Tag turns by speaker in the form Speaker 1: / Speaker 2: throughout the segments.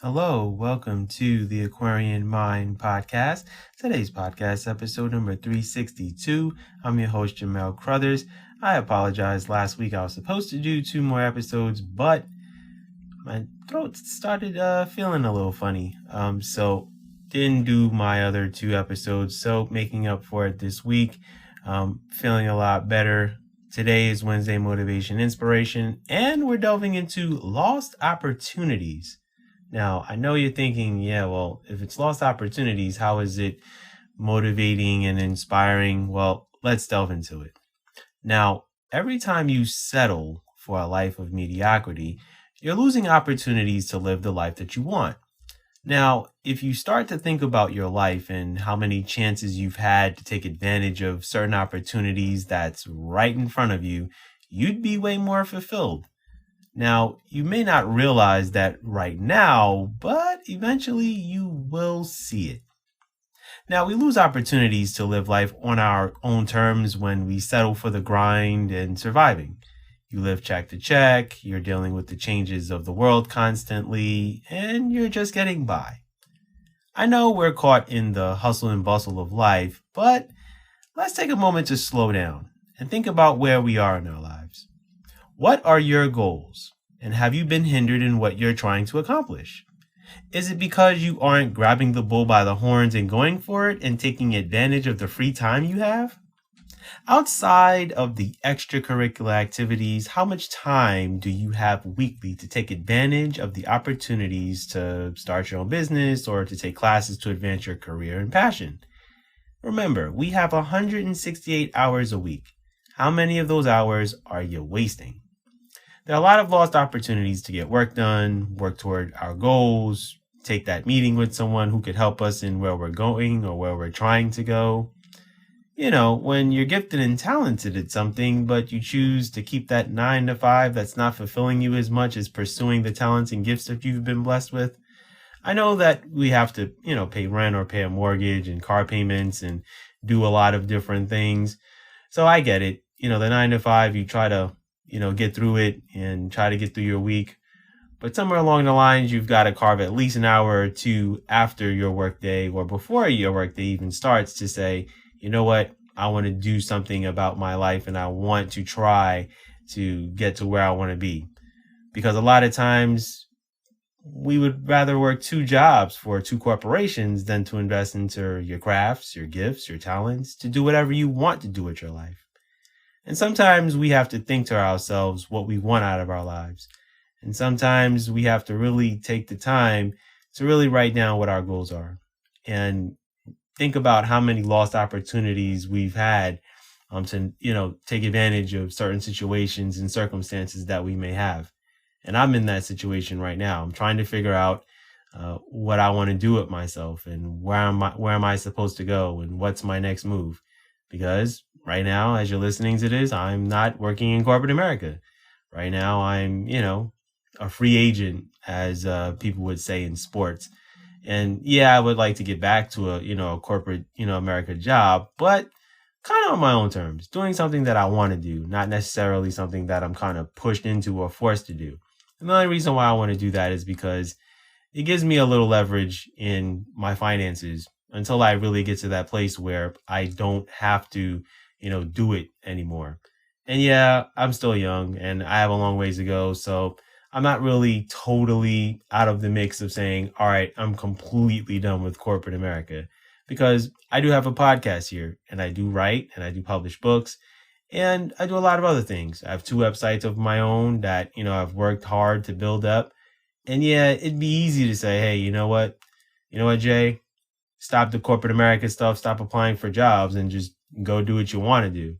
Speaker 1: Hello, welcome to the Aquarian Mind Podcast. Today's podcast, episode number 362. I'm your host, Jamel Crothers. I apologize. Last week I was supposed to do 2 more episodes, but my throat started feeling a little funny. So didn't do my other 2 episodes. So making up for it this week. Feeling a lot better. Today is Wednesday Motivation Inspiration, and we're delving into lost opportunities. Now, I know you're thinking, yeah, well, if it's lost opportunities, how is it motivating and inspiring? Well, let's delve into it. Now, every time you settle for a life of mediocrity, you're losing opportunities to live the life that you want. Now, if you start to think about your life and how many chances you've had to take advantage of certain opportunities that's right in front of you, you'd be way more fulfilled. Now, you may not realize that right now, but eventually you will see it. Now, we lose opportunities to live life on our own terms when we settle for the grind and surviving. You live check to check, you're dealing with the changes of the world constantly, and you're just getting by. I know we're caught in the hustle and bustle of life, but let's take a moment to slow down and think about where we are in our lives. What are your goals? And have you been hindered in what you're trying to accomplish? Is it because you aren't grabbing the bull by the horns and going for it and taking advantage of the free time you have? Outside of the extracurricular activities, how much time do you have weekly to take advantage of the opportunities to start your own business or to take classes to advance your career and passion? Remember, we have 168 hours a week. How many of those hours are you wasting? There are a lot of lost opportunities to get work done, work toward our goals, take that meeting with someone who could help us in where we're going or where we're trying to go. You know, when you're gifted and talented at something, but you choose to keep that 9 to 5 that's not fulfilling you as much as pursuing the talents and gifts that you've been blessed with. I know that we have to, pay rent or pay a mortgage and car payments and do a lot of different things. So I get it. The 9 to 5, you try to get through it and try to get through your week. But somewhere along the lines, you've got to carve at least an hour or two after your workday or before your workday even starts to say, you know what, I want to do something about my life and I want to try to get to where I want to be. Because a lot of times we would rather work 2 jobs for 2 corporations than to invest into your crafts, your gifts, your talents, to do whatever you want to do with your life. And sometimes we have to think to ourselves what we want out of our lives. And sometimes we have to really take the time to really write down what our goals are and think about how many lost opportunities we've had to, take advantage of certain situations and circumstances that we may have. And I'm in that situation right now. I'm trying to figure out what I want to do with myself and where am I supposed to go and what's my next move. Because right now, as you're listening to this, I'm not working in corporate America. Right now, I'm, a free agent, as people would say in sports. And yeah, I would like to get back to a corporate, America job, but kind of on my own terms, doing something that I want to do, not necessarily something that I'm kind of pushed into or forced to do. And the only reason why I want to do that is because it gives me a little leverage in my finances until I really get to that place where I don't have to, do it anymore. And yeah, I'm still young and I have a long ways to go. So I'm not really totally out of the mix of saying, all right, I'm completely done with corporate America, because I do have a podcast here and I do write and I do publish books and I do a lot of other things. I have 2 websites of my own that, I've worked hard to build up. And yeah, it'd be easy to say, hey, you know what, Jay, stop the corporate America stuff, stop applying for jobs and just go do what you want to do.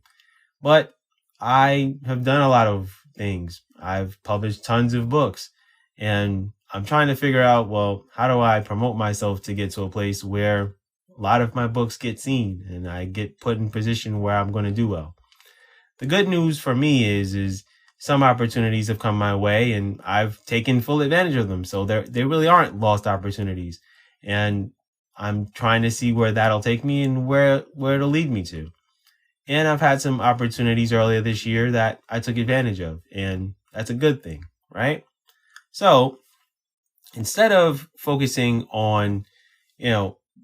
Speaker 1: But I have done a lot of things. I've published tons of books and I'm trying to figure out, well, how do I promote myself to get to a place where a lot of my books get seen and I get put in position where I'm going to do well. The good news for me is some opportunities have come my way and I've taken full advantage of them. So they really aren't lost opportunities. And I'm trying to see where that'll take me and where it'll lead me to. And I've had some opportunities earlier this year that I took advantage of, and that's a good thing, right? So instead of focusing on,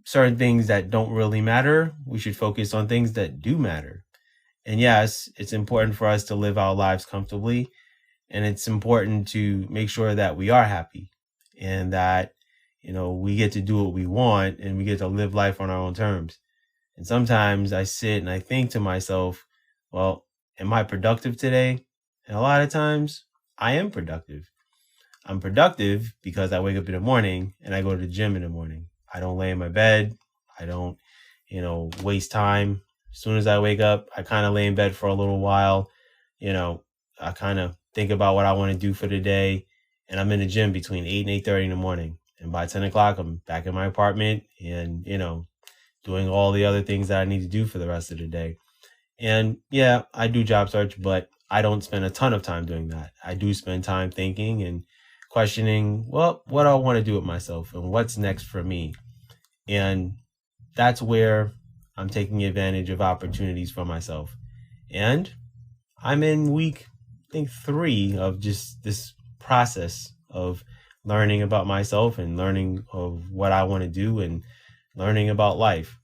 Speaker 1: certain things that don't really matter, we should focus on things that do matter. And yes, it's important for us to live our lives comfortably. And it's important to make sure that we are happy and that, we get to do what we want and we get to live life on our own terms. And sometimes I sit and I think to myself, well, am I productive today? And a lot of times I am productive. I'm productive because I wake up in the morning and I go to the gym in the morning. I don't lay in my bed. I don't, waste time. As soon as I wake up, I kind of lay in bed for a little while. I kind of think about what I want to do for the day. And I'm in the gym between 8 and 8:30 in the morning. And by 10 o'clock, I'm back in my apartment and, doing all the other things that I need to do for the rest of the day. And yeah, I do job search, but I don't spend a ton of time doing that. I do spend time thinking and questioning, well, what do I want to do with myself and what's next for me? And that's where I'm taking advantage of opportunities for myself. And I'm in week, I think, 3 of just this process of learning about myself and learning of what I want to do and learning about life.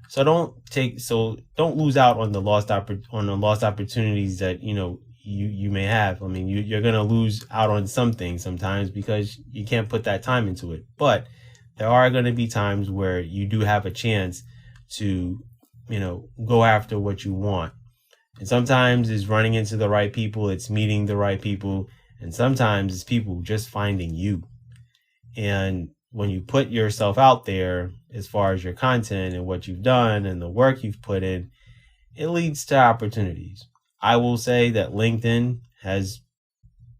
Speaker 1: So don't lose out on the lost opportunities that, you may have. I mean, you're going to lose out on some things sometimes because you can't put that time into it. But there are going to be times where you do have a chance to, go after what you want. And sometimes it's running into the right people, it's meeting the right people, and sometimes it's people just finding you. And when you put yourself out there, as far as your content and what you've done and the work you've put in, it leads to opportunities. I will say that LinkedIn has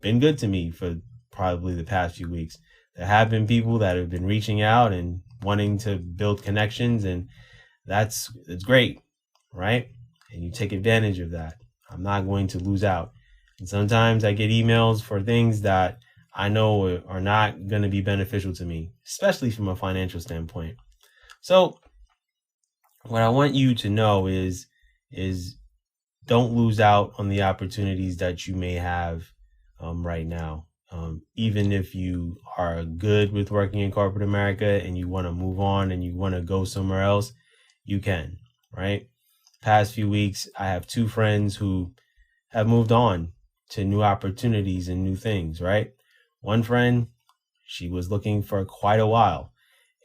Speaker 1: been good to me for probably the past few weeks. There have been people that have been reaching out and wanting to build connections, and it's great, right? And you take advantage of that. I'm not going to lose out. And sometimes I get emails for things that I know are not going to be beneficial to me, especially from a financial standpoint. So what I want you to know is don't lose out on the opportunities that you may have right now. Even if you are good with working in corporate America and you want to move on and you want to go somewhere else, you can, right? Past few weeks, I have 2 friends who have moved on to new opportunities and new things, right? One friend, she was looking for quite a while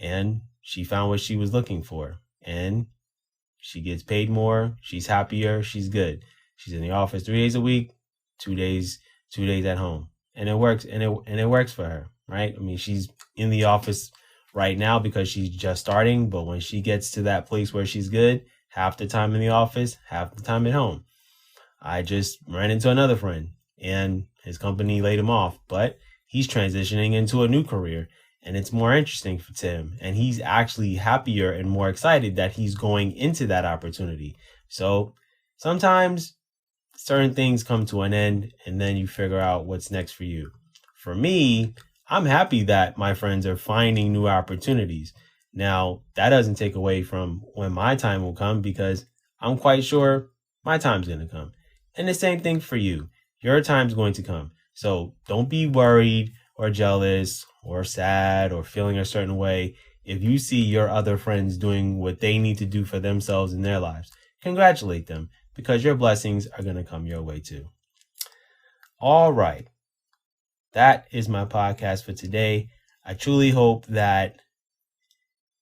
Speaker 1: and she found what she was looking for and she gets paid more. She's happier. She's good. She's in the office 3 days a week, 2 days at home. And it works. And it works for her, right? I mean, she's in the office right now because she's just starting. But when she gets to that place where she's good, half the time in the office, half the time at home. I just ran into another friend and his company laid him off, but he's transitioning into a new career and it's more interesting to him. And he's actually happier and more excited that he's going into that opportunity. So sometimes certain things come to an end and then you figure out what's next for you. For me, I'm happy that my friends are finding new opportunities. Now, that doesn't take away from when my time will come because I'm quite sure my time's going to come. And the same thing for you. Your time's going to come. So don't be worried or jealous or sad or feeling a certain way if you see your other friends doing what they need to do for themselves in their lives. Congratulate them because your blessings are going to come your way too. All right. That is my podcast for today. I truly hope that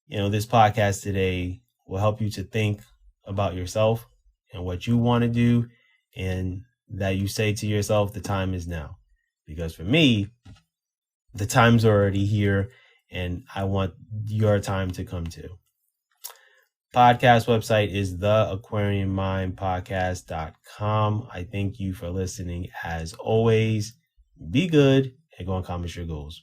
Speaker 1: this podcast today will help you to think about yourself and what you want to do, and that you say to yourself, the time is now. Because for me, the time's already here, and I want your time to come too. Podcast website is theaquariummindpodcast.com. I thank you for listening as always. Be good and go accomplish your goals.